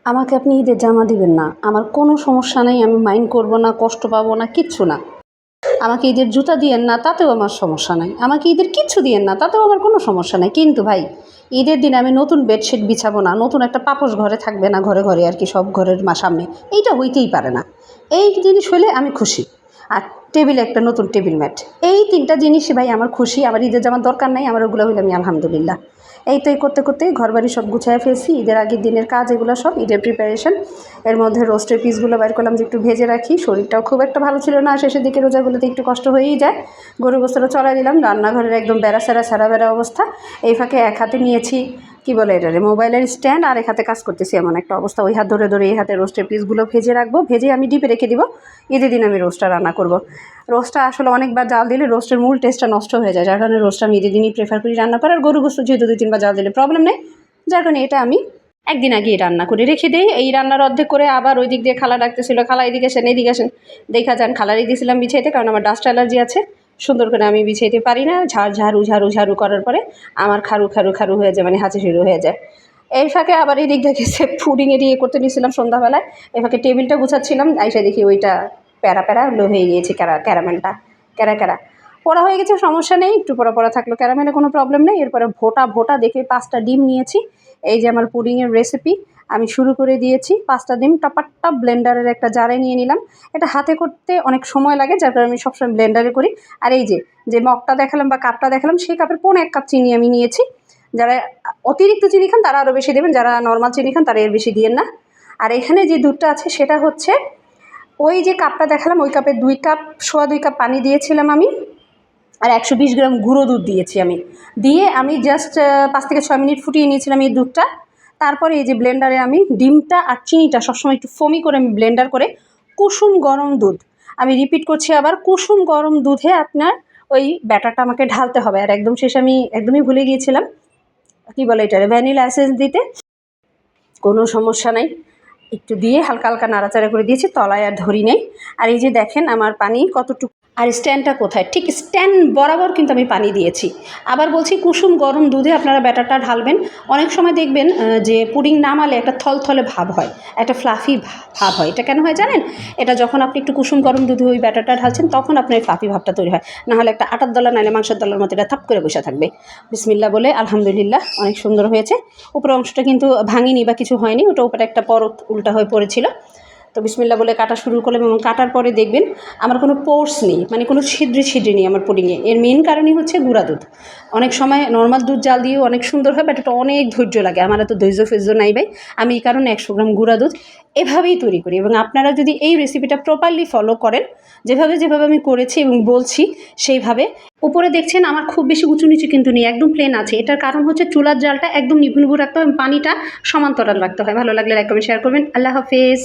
আমাকে আপনি ঈদের জামা দিবেন না, আমার কোনো সমস্যা নেই, আমি মাইন্ড করব না, কষ্ট পাবো না, কিচ্ছু না। আমাকে ঈদের জুতা দিয়েন না, তাতেও আমার সমস্যা নাই। আমাকে ঈদের কিচ্ছু দিয়েন না, তাতেও আমার কোনো সমস্যা নাই। কিন্তু ভাই, ঈদের দিন আমি নতুন বেডশিট বিছাবো না, নতুন একটা পাপোশ ঘরে থাকবে না, ঘরে ঘরে আর কি, সব ঘরের সামনে, এইটা হইতেই পারে না। এই জিনিস হলে আমি খুশি। আর টেবিলে একটা নতুন টেবিল ম্যাট, এই তিনটা জিনিসই ভাই আমার খুশি। আমার ঈদের জামার দরকার নাই, আমার ওগুলো হইলে আমি আলহামদুলিল্লাহ। এই তো এই করতে করতেই ঘরবাড়ি সব গুছিয়ে ফেলছি, ঈদের আগের দিনের কাজ এগুলো সব, ঈদের প্রিপারেশন। এর মধ্যে রোস্টের পিসগুলো বাইর করলাম যে একটু ভেজে রাখি, শরীরটাও খুব একটা ভালো ছিল না, শেষের দিকে রোজাগুলোতে একটু কষ্ট হয়েই যায়। গরু গোস্তটা চড়াই দিলাম, রান্নাঘরের একদম বেড়া সারা বেড়া অবস্থা। এই ফাঁকে এক হাতে নিয়েছি কী বলে এটারে, মোবাইলের স্ট্যান্ড, আর এক হাতে কাজ করতেছি, এমন একটা অবস্থা। ওই হাত ধরে ধরে এই হাতে রোস্টের পিসগুলো ভেজে রাখবো, ভেজে আমি ডিপে রেখে দিব। ঈদের দিন আমি রোস্টটা রান্না করব। রোস্টটা আসলে অনেকবার জাল দিলে রোস্টের মূল টেস্টটা নষ্ট হয়ে যায়, যার কারণে রোস্টটা আমি ঈদের দিনই প্রেফার করি রান্না করার। গরু গোস্ত যেহেতু 2-3বার জাল দিলে প্রবলেম নেই, যার কারণে এটা আমি একদিন আগেই রান্না করে রেখে দিই। এই রান্নার অর্ধেক করে আবার ওই দিক দিয়ে খালা ডাকতেছিল, খালা এদিকে আসেন দেখা যান। খালারই দিয়েছিলাম বিছাইতে, কারণ আমার ডাস্ট অ্যালার্জি আছে, সুন্দর করে আমি বিছাইতে পারি না। ঝাড়ু করার পরে আমার খারু হয়ে যায়, মানে হাঁচি শুরু হয়ে যায়। এই ফাঁকে আবার এই দিক থেকে সে পুডিংয়ের ইয়ে করতে নিয়েছিলাম সন্ধ্যাবেলায়। এই ফাঁকে টেবিলটা গুছাচ্ছিলাম, আইসা দেখি ওইটা প্যারা লো হয়ে গিয়েছে, ক্যারামেলটা ক্যারা পড়া হয়ে গেছে, সমস্যা নেই, একটু পড়া থাকলো ক্যারামেলে, কোনো প্রবলেম নেই। এরপরে ভোটা দেখে 5টা ডিম নিয়েছি। এই যে আমার পুডিংয়ের রেসিপি আমি শুরু করে দিয়েছি। 5টা ডিম টপাট্টা ব্লেন্ডারের একটা জারে নিয়ে নিলাম। এটা হাতে করতে অনেক সময় লাগে, যার কারণে আমি সবসময় ব্লেন্ডারে করি। আর এই যে মগটা দেখালাম বা কাপটা দেখালাম, সেই কাপের 1.5 কাপ চিনি আমি নিয়েছি। যারা অতিরিক্ত চিনি খান তারা আরও বেশি দেবেন, যারা নর্মাল চিনি খান তারা এর বেশি দিয়েন না। আর এখানে যে দুধটা আছে সেটা হচ্ছে ওই যে কাপটা দেখালাম, ওই কাপে 2 কাপ, সোয়া 2 কাপ পানি দিয়েছিলাম আমি। আর 120 গ্রাম গুঁড়ো দুধ দিয়েছি আমি। দিয়ে আমি জাস্ট 5 থেকে 6 মিনিট ফুটিয়ে নিয়েছিলাম এই দুধটা। তারপরে এই যে ব্লেন্ডারে আমি ডিমটা আর চিনিটা সবসময় একটু ফোমি করে আমি ব্লেন্ডার করে, কুসুম গরম দুধ, আমি রিপিট করছি আবার, কুসুম গরম দুধে আপনার ওই ব্যাটারটা আমাকে ঢালতে হবে। আর একদম শেষে আমি একদমই ভুলে গিয়েছিলাম কী বলে এটারে, ভ্যানিলা এসেন্স দিতে। কোনো সমস্যা নাই, একটু দিয়ে হালকা হালকা নাড়াচাড়া করে দিয়েছি, তলায় আর ধরি নেই। আর এই যে দেখেন আমার পানি কতটুকু, আর স্ট্যান্ডটা কোথায়, ঠিক স্ট্যান্ড বরাবর কিন্তু আমি পানি দিয়েছি। আবার বলছি, কুসুম গরম দুধে আপনারা ব্যাটারটা ঢালবেন। অনেক সময় দেখবেন যে পুডিং নামালে একটা থলথলে ভাব হয়, একটা ফ্লাফি ভাব হয়। এটা কেন হয় জানেন? এটা যখন আপনি একটু কুসুম গরম দুধে ওই ব্যাটারটা ঢালছেন, তখন আপনার ফ্লাফি ভাবটা তৈরি হয়। নাহলে একটা আটার দলা নাহলে মাংসের দলার মতো এটা থাপ করে বসে থাকবে। বিসমিল্লাহ বলে আলহামদুলিল্লাহ, অনেক সুন্দর হয়েছে। উপরের অংশটা কিন্তু ভাঙিনি বা কিছু হয়নি, ওটা উপরে একটা পরত উল্টা হয়ে পড়েছিল। তো বিসমিল্লাহ বলে কাটা শুরু করলাম, এবং কাটার পরে দেখবেন আমার কোনো পোর্স নেই, মানে কোনো ছিদ্রি নেই আমার পুডিংয়ে। এর মেন কারণই হচ্ছে গুঁড়া দুধ। অনেক সময় নর্মাল দুধ জাল দিয়েও অনেক সুন্দর হয়, বাট এটা অনেক ধৈর্য লাগে। আমার এত ধৈর্য নাই ভাই। আমি এই কারণে 100 গ্রাম গুঁড়া দুধ এভাবেই তৈরি করি। এবং আপনারা যদি এই রেসিপিটা প্রপারলি ফলো করেন, যেভাবে আমি করেছি এবং বলছি সেইভাবে। উপরে দেখছেন আমার খুব বেশি উঁচু নিচু কিন্তু নেই, একদম প্লেন আছে। এটার কারণ হচ্ছে চুলার জালটা একদম নিভু রাখতে হয়, পানিটা সমান্তরাল রাখতে হয়। ভালো লাগলে লাইক কমেন্ট শেয়ার করবেন। আল্লাহ হাফেজ।